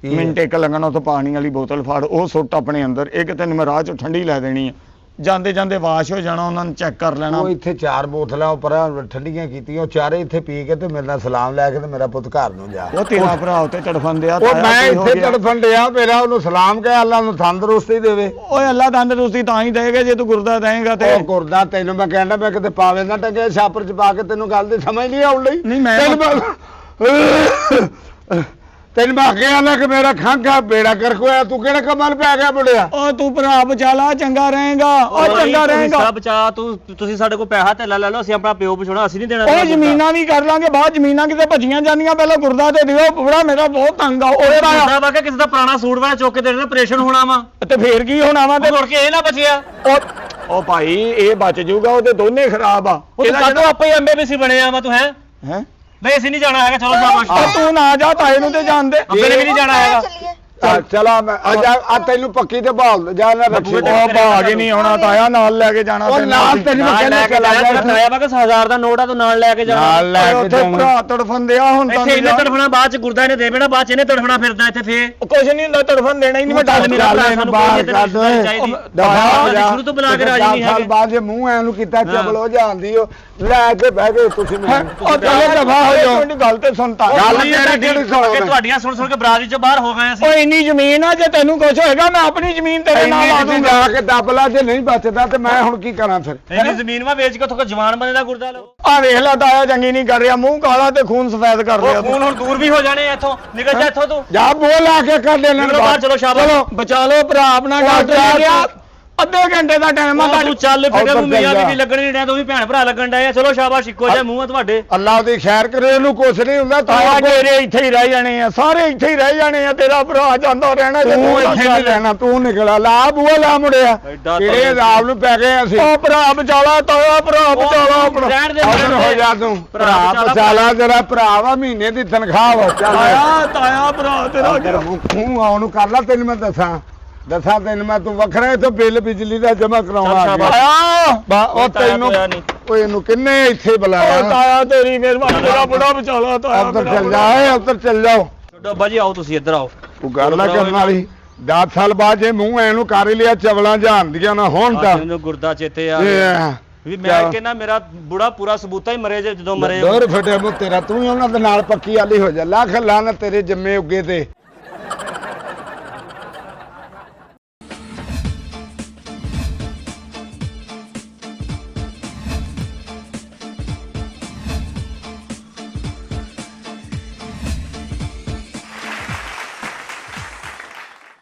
ਕੀ? ਮਿੰਟ ਇੱਕ ਲੱਗਣਾ, ਉੱਥੋਂ ਪਾਣੀ ਵਾਲੀ ਬੋਤਲ ਫੜ, ਉਹ ਸੁੱਟ ਆਪਣੇ ਅੰਦਰ, ਇੱਕ ਤੈਨੂੰ ਮੈਂ ਰਾਹ ਚ ਠੰਡੀ ਲੈ ਦੇਣੀ ਆ, ਜਾਂਦੇ ਜਾਂਦੇ ਵਾਸ਼ ਹੋ ਜਾਣਾ, ਉਹਨਾਂ ਨੂੰ ਚੈੱਕ ਕਰ ਲੈਣਾ। ਉਹ ਇੱਥੇ 4 ਬੋਤਲਾਂ ਉਹ ਪਰਾਂ ਠੰਡੀਆਂ ਕੀਤੀਆਂ, ਉਹ ਚਾਰੇ ਇੱਥੇ ਪੀ ਕੇ ਤੇ ਮੇਰੇ ਨਾਲ ਸਲਾਮ ਲੈ ਕੇ ਤੇ ਮੇਰਾ ਪੁੱਤ ਘਰ ਨੂੰ ਜਾ। ਉਹ ਤੇਰਾ ਭਰਾ ਉੱਤੇ ਤੜਫਣ ਦਿਆ ਉਹ ਮੈਂ ਇੱਥੇ ਤੜਫਣ ਡਿਆ, ਮੇਰਾ ਉਹਨੂੰ ਸਲਾਮ ਕਹਿ, ਅੱਲਾ ਨੂੰ ਤੰਦਰੁਸਤੀ ਦੇਵੇ। ਓਏ ਅੱਲਾ ਤੰਦਰੁਸਤੀ ਤਾਂ ਹੀ ਦੇਗਾ ਜੇ ਤੂੰ ਗੁਰਦਾ ਦੇਂਗਾ ਤੇ। ਉਹ ਗੁਰਦਾ ਤੈਨੂੰ ਮੈਂ ਕਹਿੰਦਾ, ਮੈਂ ਕਿਤੇ ਪਾਵੇ ਨਾ ਟੰਗੇ ਛਾਪਰ ਚ ਪਾ ਕੇ, ਤੈਨੂੰ ਗੱਲ ਦੀ ਸਮਝ ਨਹੀਂ ਆਉਣ ਲਈ। ਨਹੀਂ ਮੈਂ ਤੈਨੂੰ ਮੈਂ ਆਖਿਆ ਨਾ ਕਿ ਮੇਰਾ ਖੰਘਾ ਬੇੜਾ ਕਰ ਹੋਇਆ, ਤੂੰ ਕਿਹੜਾ ਕਮਲ ਪੈ ਗਿਆ ਬੁੜਿਆ। ਓ ਤੂੰ ਭਰਾ ਬਚਾ ਲਾ, ਚੰਗਾ ਰਹੇਗਾ। ਉਹ ਚੰਗਾ ਰਹੇਗਾ। ਸਭ ਬਚਾ ਤੁਸੀਂ ਸਾਡੇ ਕੋਲ ਪੈਸਾ ਧੇਲਾ ਲੈ ਲਓ, ਅਸੀਂ ਆਪਣਾ ਪਿਓ ਪੁਛਣਾ, ਅਸੀਂ ਨਹੀਂ ਦੇਣਾ। ਉਹ ਜ਼ਮੀਨਾਂ ਵੀ ਕਰ ਲਾਂਗੇ ਬਾਅਦ, ਜ਼ਮੀਨਾਂ ਕਿਤੇ ਭੱਜੀਆਂ ਜਾਂਦੀਆਂ, ਪਹਿਲਾਂ ਗੁਰਦਾ ਤੇ ਦਿਓ। ਬੁੜਾ ਮੇਰਾ ਬਹੁਤ ਤੰਗ ਆ। ਉਹਦਾ ਵਾ ਕਿ ਕਿਸੇ ਦਾ ਪੁਰਾਣਾ ਸੂਟ ਵਾਲਾ ਚੁੱਕ ਕੇ ਦੇ ਦੇਣਾ, ਆਪਰੇਸ਼ਨ ਹੋਣਾ ਵਾ ਤੇ ਫੇਰ ਕੀ ਹੋਣਾ ਵਾ? ਤੇ ਮੁੜ ਕੇ ਇਹ ਨਾ ਬਚਿਆ। ਉਹ ਭਾਈ ਇਹ ਬਚ ਜਾਊਗਾ, ਉਹਦੇ ਦੋਨੇ ਖਰਾਬ ਆ। ਉਹ ਤਾਂ ਆਪੇ ਹੀ ਐਮਬੀਬੀਸੀ ਬਣਿਆ ਵਾ, ਤੂੰ ਹੈ ਨਹੀਂ ਅਸੀਂ ਨਹੀਂ ਜਾਣਾ ਹੈਗਾ, ਚਲੋ ਸ਼ਾਬਾਸ਼। ਤੂੰ ਨਾ ਜਾ, ਤਾਏ ਨੂੰ ਤੇ ਜਾਣਦੇ। ਅੱਬੇ ਨੇ ਵੀ ਨਹੀਂ ਜਾਣਾ ਹੈਗਾ। ਚਲਾ ਮੈਂ ਆ ਤੈਨੂੰ ਪੱਕੀ ਤੇ ਭਾਲ ਜਾ ਨਾ ਰੱਖੀ। ਉਹ ਭਾਗ ਹੀ ਨਹੀਂ ਆਉਣਾ, ਤਾਇਆ ਨਾਲ ਲੈ ਕੇ ਜਾਣਾ। ਉਹ ਨਾਲ ਤੈਨੂੰ ਮੈਂ ਕਹਿੰਦਾ ਚਲਾ ਜਾ। ਤਾਇਆ ਵਾ ਕਿ 1000 ਦਾ ਨੋਟ ਆ, ਤੂੰ ਨਾਲ ਲੈ ਕੇ ਜਾਣਾ। ਨਾਲ ਲੈ ਕੇ ਉੱਥੇ ਭਰਾ ਤੜਫਣ ਦਿਆ ਹੁਣ ਤਾਂ। ਇੱਥੇ ਇਹਨੇ ਤੜਫਣਾ, ਬਾਅਦ ਚ ਗੁਰਦਾ ਇਹਨੇ ਦੇ ਦੇਣਾ, ਬਾਅਦ ਚ ਇਹਨੇ ਤੜਫਣਾ ਫਿਰਦਾ ਇੱਥੇ ਫੇਰ। ਕੁਝ ਨਹੀਂ ਹੁੰਦਾ, ਤੜਫਣ ਦੇਣਾ ਹੀ ਨਹੀਂ। ਮੈਂ ਚੱਲ ਮੇਰਾ ਭਰਾ ਸਾਨੂੰ ਕੋਈ ਤੇਰੀ ਚਾਹੀਦੀ। ਸ਼ੁਰੂ ਤੋਂ ਬੁਲਾ ਕੇ ਰਾਜੀ ਨਹੀਂ ਹੈਗੇ। ਸਾਲ ਬਾਅਦ ਜੇ ਮੂੰਹ ਐ ਨੂੰ ਕੀਤਾ ਚਬਲ ਹੋ ਜਾਂਦੀ ਉਹ ਲੈ ਕੇ ਬਹਿ ਗਏ ਤੁਸੀਂ ਮੈਨੂੰ। ਉਹ ਚਲੋ ਦਫਾ ਹੋ ਜਾਓ, ਗੱਲ ਤੇ ਸੁਣਤਾ। ਗੱਲ ਤੇਰੀ ਕਿਹੜੀ ਸੁਣ ਕੇ ਤੁਹਾਡੀਆਂ ਸੁਣ ਸੁਣ ਕੇ ਬਰਾਦਰੀ ਚੋਂ ਬਾਹਰ ਹੋ ਗਏ ਅਸੀਂ। ਓਏ ਇੰਨੀ ਜ਼ਮੀਨ ਆ, ਜੇ ਤੈਨੂੰ ਕੁਝ ਹੋਏਗਾ ਮੈਂ ਆਪਣੀ ਜ਼ਮੀਨ ਤੇਰੇ ਨਾਲ ਲਾ ਦੂੰਗਾ। ਜਾ ਕੇ ਦੱਬ ਲਾ, ਜੇ ਨਹੀਂ ਬਚਦਾ ਤੇ ਮੈਂ ਹੁਣ ਕੀ ਕਰਾਂ ਫਿਰ। ਇੰਨੀ ਜ਼ਮੀਨ ਵਾ ਵੇਚ ਕੇ ਉੱਥੋਂ ਜਵਾਨ ਬੰਦੇ ਦਾ ਗੁਰਦਾ ਲਓ। ਆ ਵੇਖ ਲੈ ਤਾਇਆ, ਚੰਗੀ ਨਹੀਂ ਕਰ ਰਿਹਾ, ਮੂੰਹ ਕਾਲਾ ਤੇ ਖੂਨ ਸਫੈਦ ਕਰ ਰਿਹਾ। ਉਹ ਖੂਨ ਹੁਣ ਦੂਰ ਵੀ ਹੋ ਜਾਣੇ ਇੱਥੋਂ, ਨਿਕਲ ਜਾ ਇੱਥੋਂ ਤੂੰ। ਜਾ ਬੋਲ ਆ ਕੇ ਕਰ ਲੈਣਾ ਬਾਹਰ ਚਲੋ ਸ਼ਾਬਾਸ਼। ਚਲੋ ਬਚਾ ਲਓ ਭਰਾ ਆਪਣਾ, ਡਾਕਟਰ ਨੇ ਕਿਹਾ ਅੱਧੇ ਘੰਟੇ ਦਾ ਟਾਈਮ ਆ। ਤੂੰ ਚੱਲ ਫਿਰ ਤੂੰ ਮੀਆਂ ਬੀਬੀ ਲੱਗਣ ਨਹੀਂ ਡਿਆ, ਤੂੰ ਵੀ ਭੈਣ ਭਰਾ ਲੱਗਣ ਡਿਆ। ਚਲੋ ਸ਼ਾਬਾਸ਼, ਇੱਕੋ ਜਿਹਾ ਮੂੰਹ ਆ ਤੁਹਾਡੇ। ਅੱਲਾਹ ਦੀ ਖੈਰ ਕਰੇ, ਉਹਨੂੰ ਕੁਛ ਨਹੀਂ ਹੁੰਦਾ। ਤਾਇਆ ਡੇਰੇ ਇੱਥੇ ਹੀ ਰਹਿ ਜਾਣੇ ਆ, ਸਾਰੇ ਇੱਥੇ ਹੀ ਰਹਿ ਜਾਣੇ ਆ। ਤੇਰਾ ਭਰਾ ਜਾਂਦਾ ਰਹਿਣਾ, ਤੂੰ ਇੱਥੇ ਨਹੀਂ ਰਹਿਣਾ, ਤੂੰ ਨਿਕਲਾ ਲਾ ਬੂਆ ਲਾ ਮੁੜਿਆ। ਕਿਹੜੇ ਰਾਮ ਨੂੰ ਪੈ ਗਏ ਅਸੀਂ। ਉਹ ਭਰਾ ਬਚਾਲਾ, ਤਾਇਆ ਭਰਾ ਬਚਾਲਾ ਆਪਣਾ। ਰਹਿਣ ਦੇ ਉਧਰ ਹੋ ਜਾ ਤੂੰ, ਭਰਾ ਬਚਾਲਾ, ਜਰਾ ਭਰਾ ਵਾ, ਮਹੀਨੇ ਦੀ ਤਨਖਾਹ ਵਾ। ਤਾਇਆ ਭਰਾ ਤੇਰਾ ਉਧਰ ਮੂੰਹ ਆਉਣ ਨੂੰ ਕਰ ਲਾ, ਤੈਨੂੰ ਮੈਂ ਦੱਸਾਂ ਤੈਨੂੰ ਮੈਂ, ਤੂੰ ਵੱਖਰਾ ਇੱਥੋਂ ਬਿੱਲ ਬਿਜਲੀ ਦਾ ਜਮਾ ਕਰਾਉਣਾ। ਉਹ ਤੈਨੂੰ ਉਹ ਇਹਨੂੰ ਕਿੰਨੇ ਇੱਥੇ ਬੁਲਾਇਆ। ਤਾਇਆ ਤੇਰੀ ਮਿਹਰਬਾਨੀ, ਤੇਰਾ ਬੁੜਾ ਬਚਾਲਾ। ਤਾਇਆ ਉੱਧਰ ਚੱਲ ਜਾ, ਉੱਧਰ ਚੱਲ ਜਾਓ। ਛੱਡੋ ਬਾਜੀ, ਆਓ ਤੁਸੀਂ ਇੱਧਰ ਆਓ। ਉਹ ਗੱਲ ਨਾ ਕਰਨ ਵਾਲੀ 10 ਸਾਲ ਬਾਅਦ ਜੇ ਮੂੰਹ ਐ ਨੂੰ ਕਰ ਹੀ ਲਿਆ, ਚਵਲਾਂ ਜਾਣਦੀਆਂ ਨਾ ਹੁਣ ਤਾਂ। ਮੈਨੂੰ ਗੁਰਦਾ ਚੇਤੇ ਆ ਵੀ ਮੈਂ ਕਹਿੰਦਾ ਮੇਰਾ ਬੁੜਾ ਪੂਰਾ ਸਬੂਤਾ ਹੀ ਮਰੇ ਜਦੋਂ ਮਰੇ। ਦੋਰ ਫਟੇ ਮੂੰਹ ਤੇਰਾ, ਤੂੰ ਹੀ ਉਹਨਾਂ ਦੇ ਨਾਲ ਪੱਕੀ ਆਲੀ ਹੋ ਜਾ। ਲੱਖ ਲਾਨਤ ਤੇਰੇ ਜੰਮੇ ਉੱਗੇ ਤੇ।